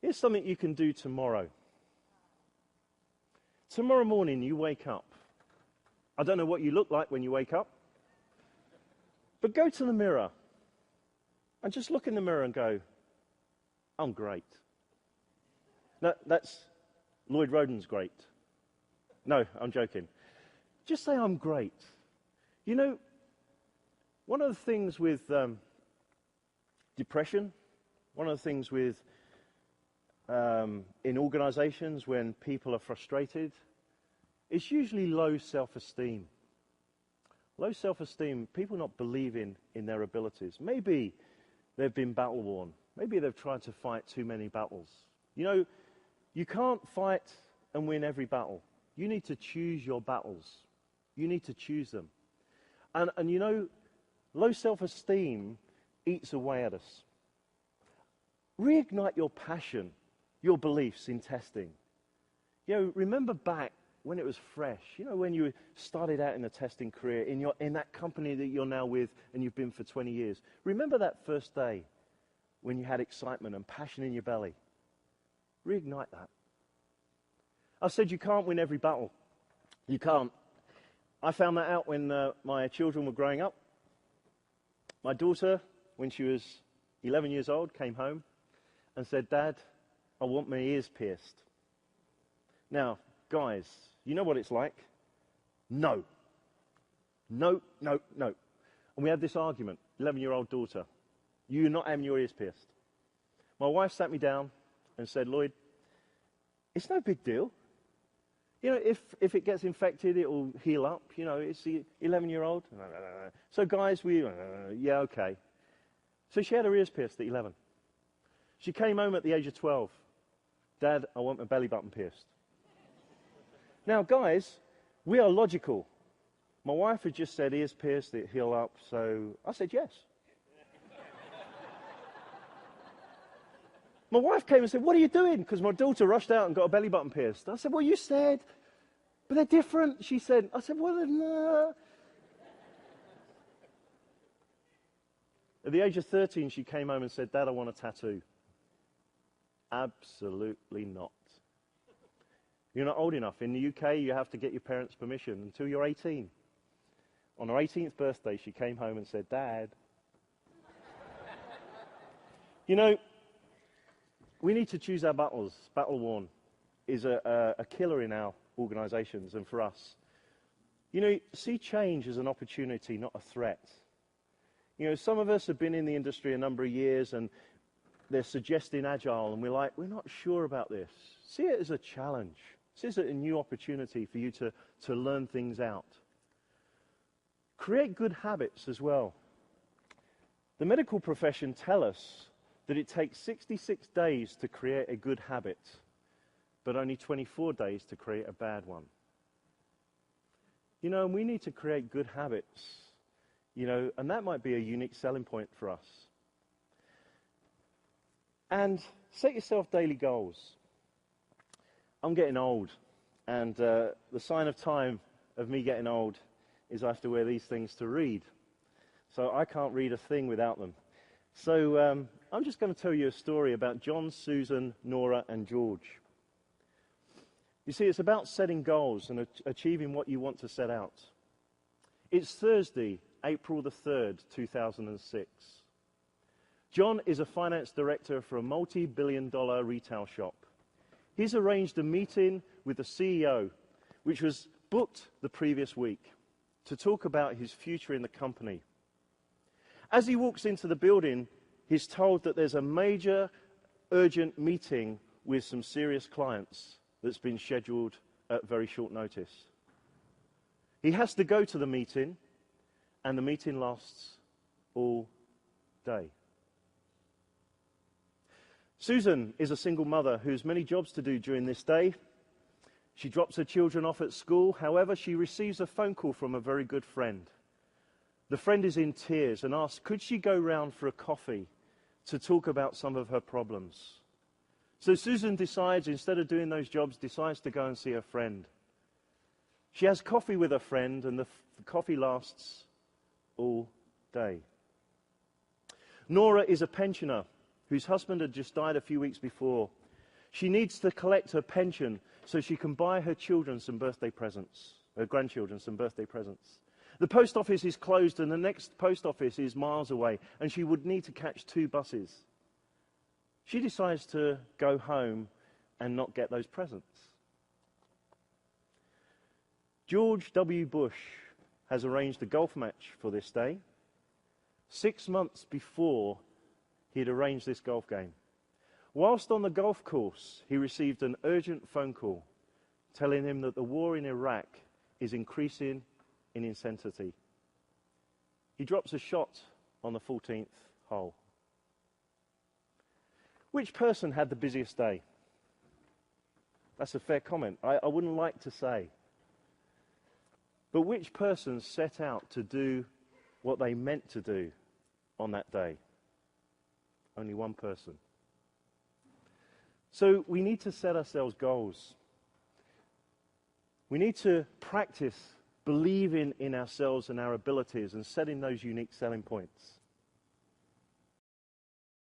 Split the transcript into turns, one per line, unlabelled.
Here's something you can do tomorrow. Tomorrow morning you wake up. I don't know what you look like when you wake up, but go to the mirror and just look in the mirror and go, I'm great. No, that's Lloyd Roden's great. No, I'm joking. Just say I'm great. You know, one of the things with depression, one of the things with in organizations when people are frustrated, it's usually low self-esteem. Low self-esteem, people not believing in their abilities. Maybe they've been battle-worn. Maybe they've tried to fight too many battles. You know, you can't fight and win every battle. You need to choose your battles. You need to choose them. And you know, low self-esteem eats away at us. Reignite your passion, your beliefs in testing. You know, remember back when it was fresh, you know, when you started out in the testing career, in that company that you're now with and you've been for 20 years. Remember that first day when you had excitement and passion in your belly. Reignite that. I said you can't win every battle. You can't. I found that out when my children were growing up. My daughter, when she was 11 years old, came home and said, Dad, I want my ears pierced. Now, guys, you know what it's like? No. No, no, no. And we had this argument, 11-year-old daughter. You're not having your ears pierced. My wife sat me down and said, Lloyd, it's no big deal. You know, if it gets infected, it will heal up. You know, it's the 11-year-old. So guys, yeah, okay. So she had her ears pierced at 11. She came home at the age of 12. Dad, I want my belly button pierced. Now, guys, we are logical. My wife had just said ears pierced, it heal up, so I said yes. My wife came and said, what are you doing? Because my daughter rushed out and got a belly button pierced. I said, well, you said, but they're different. She said, I said, well, no. At the age of 13, she came home and said, Dad, I want a tattoo. Absolutely not. You're not old enough. In the UK, you have to get your parents' permission until you're 18. On her 18th birthday, she came home and said, Dad. You know, we need to choose our battles. Battle-worn is a killer in our organizations and for us. You know, see change as an opportunity, not a threat. You know, some of us have been in the industry a number of years and they're suggesting agile and we're like, we're not sure about this. See it as a challenge. See it as a new opportunity for you to learn things out. Create good habits as well. The medical profession tell us that it takes 66 days to create a good habit, but only 24 days to create a bad one. You know, and we need to create good habits, you know, and that might be a unique selling point for us. And set yourself daily goals. I'm getting old, and the sign of time of me getting old is I have to wear these things to read. So I can't read a thing without them. So I'm just going to tell you a story about John, Susan, Nora, and George. You see, it's about setting goals and achieving what you want to set out. It's Thursday, April the 3rd, 2006. John is a finance director for a multi-billion-dollar retail shop. He's arranged a meeting with the CEO, which was booked the previous week, to talk about his future in the company. As he walks into the building, he's told that there's a major, urgent meeting with some serious clients that's been scheduled at very short notice. He has to go to the meeting, and the meeting lasts all day. Susan is a single mother who has many jobs to do during this day. She drops her children off at school. However, she receives a phone call from a very good friend. The friend is in tears and asks, could she go round for a coffee to talk about some of her problems? So Susan decides, instead of doing those jobs, decides to go and see her friend. She has coffee with her friend, and the coffee lasts all day. Nora is a pensioner whose husband had just died a few weeks before. She needs to collect her pension so she can buy her children some birthday presents, her grandchildren some birthday presents. The post office is closed and the next post office is miles away, and she would need to catch 2 buses. She decides to go home and not get those presents. George W. Bush has arranged a golf match for this day 6 months before he had arranged this golf game. Whilst on the golf course, he received an urgent phone call telling him that the war in Iraq is increasing in intensity. He drops a shot on the 14th hole. Which person had the busiest day? That's a fair comment. I wouldn't like to say. But which person set out to do what they meant to do on that day? Only one person. So we need to set ourselves goals. We need to practice believing in ourselves and our abilities and setting those unique selling points.